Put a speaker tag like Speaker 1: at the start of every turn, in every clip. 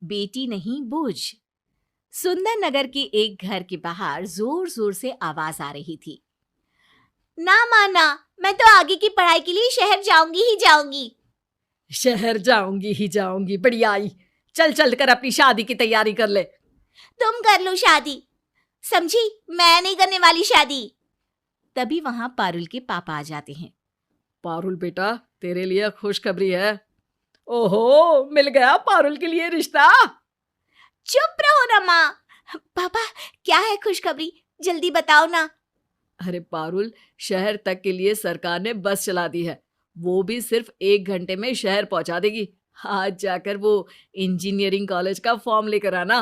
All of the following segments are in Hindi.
Speaker 1: बेटी नहीं बोझ। सुंदर नगर के एक घर के बाहर जोर जोर से आवाज आ रही थी। ना माना, मैं तो आगे की पढ़ाई के लिए शहर जाऊंगी ही जाऊंगी।
Speaker 2: शहर जाऊंगी ही जाऊंगी, बढ़िया आई। चल चल कर अपनी शादी की तैयारी कर ले।
Speaker 1: तुम कर लो शादी, समझी? मैं नहीं करने वाली शादी। तभी वहां पारुल के पापा आ जाते हैं।
Speaker 2: पारुल बेटा, तेरे लिए खुशखबरी है। ओहो, मिल गया पारुल के लिए रिश्ता।
Speaker 1: चुप रहो ना माँ। पापा, क्या है खुशखबरी? जल्दी बताओ ना।
Speaker 2: अरे पारुल, शहर तक के लिए सरकार ने बस चला दी है। वो भी सिर्फ 1 घंटे में शहर पहुंचा देगी। आज जाकर वो इंजीनियरिंग कॉलेज का फॉर्म लेकर आना।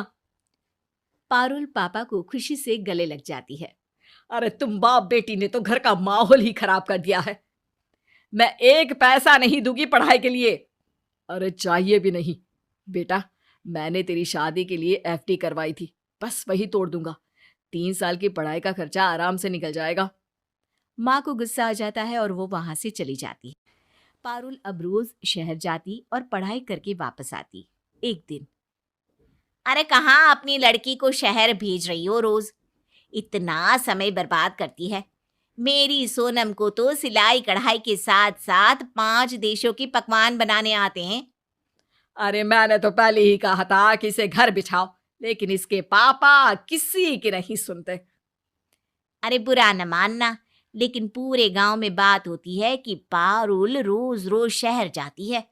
Speaker 1: पारुल पापा को खुशी से गले लग जाती है।
Speaker 2: अरे तुम बाप बेटी ने तो घर का माहौल ही खराब कर दिया है। मैं 1 पैसा नहीं दूंगी पढ़ाई के लिए। अरे चाहिए भी नहीं। बेटा, मैंने तेरी शादी के लिए एफडी करवाई थी, बस वही तोड़ दूंगा। 3 साल की पढ़ाई का खर्चा आराम से निकल जाएगा।
Speaker 1: माँ को गुस्सा आ जाता है और वो वहां से चली जाती। पारुल अब रोज शहर जाती और पढ़ाई करके वापस आती। एक दिन, अरे कहाँ अपनी लड़की को शहर भेज रही हो रोज? इतना समय बर्बाद करती है। मेरी सोनम को तो सिलाई कढ़ाई के साथ साथ 5 देशों के पकवान बनाने आते हैं।
Speaker 2: अरे मैंने तो पहले ही कहा था कि इसे घर बिठाओ, लेकिन इसके पापा किसी की नहीं सुनते।
Speaker 1: अरे बुरा न मानना, लेकिन पूरे गांव में बात होती है कि पारुल रोज रोज शहर जाती है।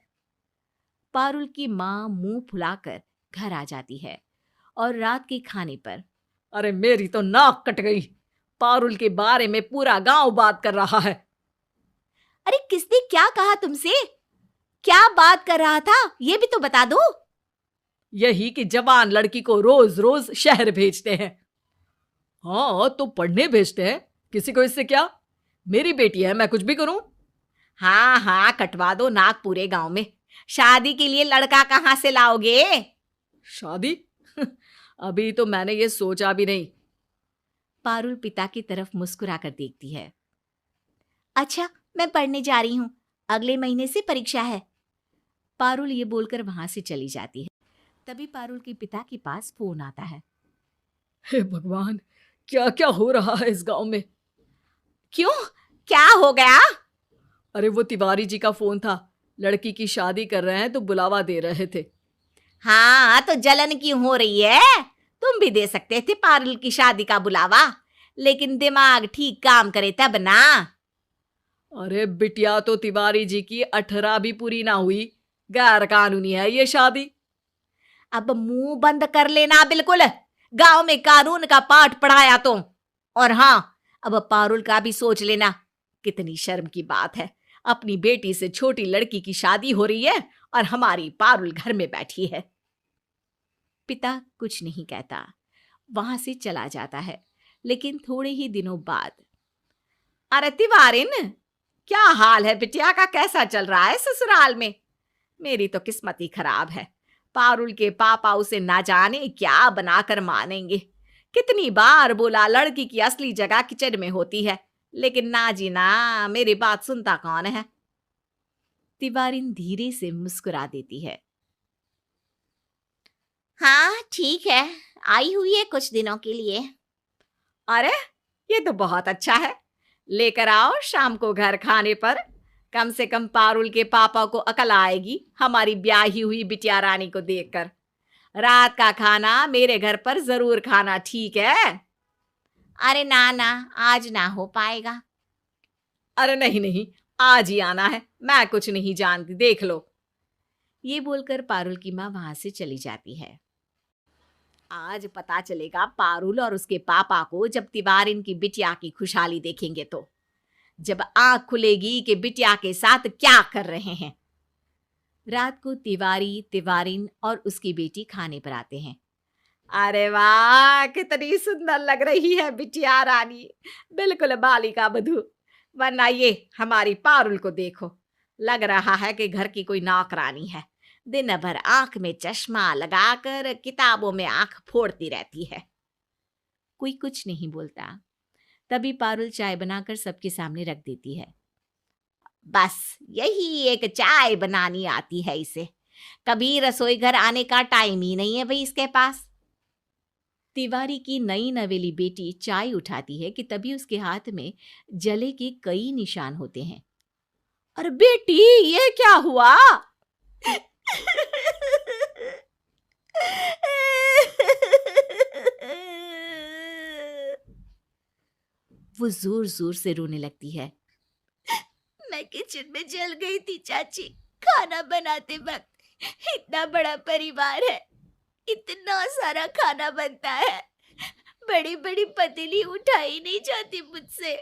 Speaker 1: पारुल की माँ मुंह फुलाकर घर आ जाती है और रात के खाने पर,
Speaker 2: अरे मेरी तो नाक कट गई। पारुल के बारे में पूरा गांव बात कर रहा है।
Speaker 1: अरे किसने क्या कहा तुमसे? क्या बात कर रहा था, ये भी तो बता दो।
Speaker 2: यही कि जवान लड़की को रोज रोज शहर भेजते हैं। हाँ तो पढ़ने भेजते हैं, किसी को इससे क्या? मेरी बेटी है, मैं कुछ भी करूं।
Speaker 1: हाँ हाँ, कटवा दो नाक पूरे गांव में। शादी के लिए लड़का कहाँ से लाओगे?
Speaker 2: शादी? अभी तो मैंने ये सोचा भी नहीं।
Speaker 1: पारुल पिता की तरफ मुस्कुराकर देखती है। अच्छा, मैं पढ़ने जा रही हूं, अगले महीने से परीक्षा है। पारुल ये बोलकर वहां से चली जाती है। तभी पारुल के पिता के पास फोन आता है।
Speaker 2: हे भगवान, क्या क्या हो रहा है इस गांव में?
Speaker 1: क्यों, क्या हो गया?
Speaker 2: अरे वो तिवारी जी का फोन था। लड़की की शादी कर रहे हैं तो बुलावा दे रहे थे।
Speaker 1: हाँ तो जलन क्यों हो रही है? तुम भी दे सकते थे पारुल की शादी का बुलावा, लेकिन दिमाग ठीक काम करे तब ना।
Speaker 2: अरे बिटिया, तो तिवारी जी की 18 भी पूरी ना हुई। गैर कानूनी है ये शादी।
Speaker 1: अब मुंह बंद कर लेना बिल्कुल। गांव में कानून का पाठ पढ़ाया तो। और हाँ, अब पारुल का भी सोच लेना। कितनी शर्म की बात है, अपनी बेटी से छोटी लड़की की शादी हो रही है और हमारी पारुल घर में बैठी है। पिता कुछ नहीं कहता, वहां से चला जाता है। लेकिन थोड़े ही दिनों बाद, अरे तिवारिन, क्या हाल है बिटिया का? कैसा चल रहा है ससुराल में? मेरी तो किस्मत ही खराब है। पारुल के पापा उसे ना जाने क्या बनाकर मानेंगे। कितनी बार बोला लड़की की असली जगह किचन में होती है, लेकिन ना जी ना, मेरी बात सुनता कौन है। तिवारिन धीरे से मुस्कुरा देती है। हाँ ठीक है, आई हुई है कुछ दिनों के लिए। अरे ये तो बहुत अच्छा है, लेकर आओ शाम को घर खाने पर। कम से कम पारुल के पापा को अकल आएगी हमारी ब्याही हुई बिटिया रानी को देखकर। रात का खाना मेरे घर पर जरूर खाना, ठीक है? अरे ना ना, आज ना हो पाएगा।
Speaker 2: अरे नहीं नहीं, आज ही आना है, मैं कुछ नहीं जानती, देख लो।
Speaker 1: ये बोलकर पारुल की माँ वहां से चली जाती है। आज पता चलेगा पारुल और उसके पापा को जब तिवारिन की बिटिया की खुशहाली देखेंगे तो। जब आंख खुलेगी कि बिटिया के साथ क्या कर रहे हैं। रात को तिवारी, तिवारिन और उसकी बेटी खाने पर आते हैं।
Speaker 2: अरे वाह, कितनी सुंदर लग रही है बिटिया रानी, बिल्कुल बालिका बधू। वरना ये हमारी पारुल को देखो, लग रहा है कि घर की कोई नौकरानी है। दिन भर आंख में चश्मा लगाकर किताबों में आंख फोड़ती रहती है। कोई कुछ नहीं बोलता। तभी पारुल चाय बनाकर सबके सामने रख देती है। बस यही एक चाय बनानी आती है इसे,
Speaker 1: कभी रसोई घर आने का टाइम ही नहीं है भाई इसके पास। तिवारी की नई नवेली बेटी चाय उठाती है कि तभी उसके हाथ में जले के कई निशान होते हैं।
Speaker 2: अरे बेटी, ये क्या हुआ?
Speaker 1: वो जोर जोर से रोने लगती है।
Speaker 2: मैं किचन में जल गई थी चाची, खाना बनाते वक्त। इतना बड़ा परिवार है, इतना सारा खाना बनता है, बड़ी बड़ी पतीली उठाई नहीं जाती मुझसे।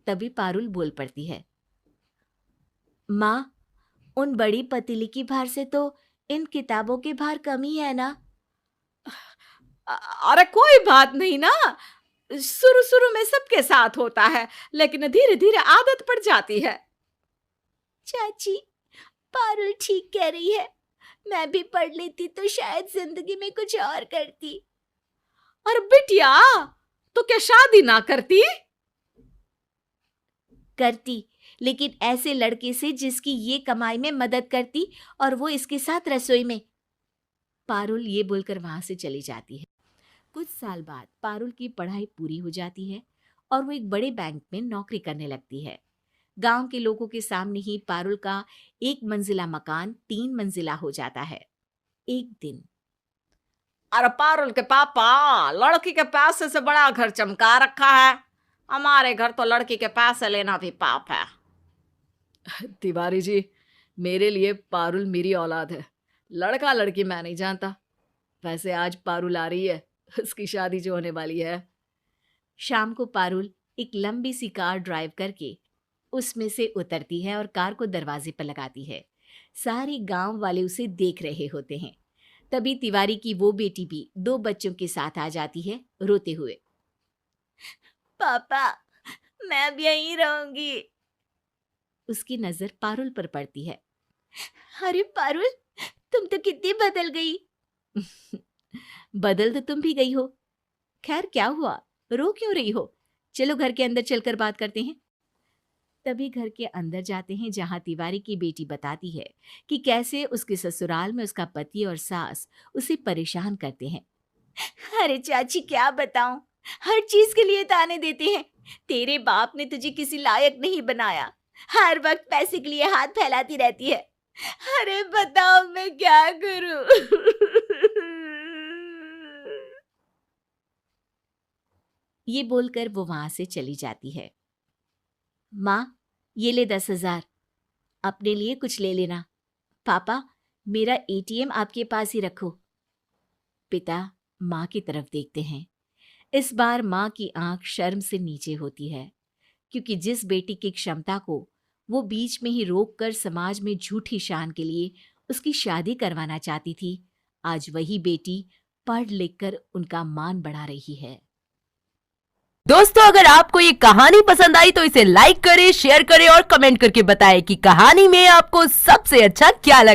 Speaker 1: तभी पारुल बोल पड़ती है, माँ, उन बड़ी पतीली की भार से तो इन किताबों के भार कम ही है ना।
Speaker 2: अरे कोई बात नहीं ना, शुरू शुरू में सबके साथ होता है, लेकिन धीरे धीरे आदत पड़ जाती है। चाची, पारुल ठीक कह रही है, मैं भी पढ़ लेती तो शायद जिंदगी में कुछ और करती। और बिटिया, तो क्या शादी ना करती?
Speaker 1: करती, लेकिन ऐसे लड़के से जिसकी ये कमाई में मदद करती और वो इसके साथ रसोई में। पारुल ये बोलकर वहां से चली जाती है। कुछ साल बाद पारुल की पढ़ाई पूरी हो जाती है और वो एक बड़े बैंक में नौकरी करने लगती है। गांव के लोगों के सामने ही पारुल का 1 मंजिला मकान 3 मंजिला हो जाता है। एक दिन,
Speaker 2: अरे पारुल के पापा, लड़की के पैसे से बड़ा घर चमका रखा है। हमारे घर तो लड़की के पैसे लेना भी पाप है। तिवारी जी, मेरे लिए पारुल मेरी औलाद है, लड़का लड़की मैं नहीं जानता। वैसे आज पारुल आ रही है, उसकी शादी जो होने वाली है।
Speaker 1: शाम को पारुल एक लंबी सी कार ड्राइव करके उसमें से उतरती है और कार को दरवाजे पर लगाती है। सारे गांव वाले उसे देख रहे होते हैं। तभी तिवारी की वो बेटी भी 2 बच्चों के साथ आ जाती है, रोते हुए।
Speaker 2: पापा, मैं अब यहीं रहूंगी।
Speaker 1: उसकी नजर पारुल पर पड़ती है।
Speaker 2: अरे पारुल, तुम तो कितनी बदल गई।
Speaker 1: बदल तो तुम भी गई हो। खैर, क्या हुआ, रो क्यों रही हो? चलो घर के अंदर चलकर बात करते हैं। तभी घर के अंदर जाते हैं, जहां तिवारी की बेटी बताती है कि कैसे उसके ससुराल में उसका पति और सास उसे परेशान करते हैं।
Speaker 2: अरे चाची, क्या बताऊं, हर चीज के लिए ताने देते हैं। तेरे बाप ने तुझे किसी लायक नहीं बनाया, हर वक्त पैसे के लिए हाथ फैलाती रहती है। अरे बताओ मैं क्या करूं?
Speaker 1: ये बोलकर वो वहां से चली जाती है। माँ, ये ले 10,000, अपने लिए कुछ ले लेना। पापा, मेरा ATM आपके पास ही रखो। पिता माँ की तरफ देखते हैं। इस बार माँ की आंख शर्म से नीचे होती है, क्योंकि जिस बेटी की क्षमता को वो बीच में ही रोककर समाज में झूठी शान के लिए उसकी शादी करवाना चाहती थी, आज वही बेटी पढ़ लिखकर उनका मान बढ़ा रही है।
Speaker 3: दोस्तों, अगर आपको ये कहानी पसंद आई तो इसे लाइक करें, शेयर करें और कमेंट करके बताएं कि कहानी में आपको सबसे अच्छा क्या लगा।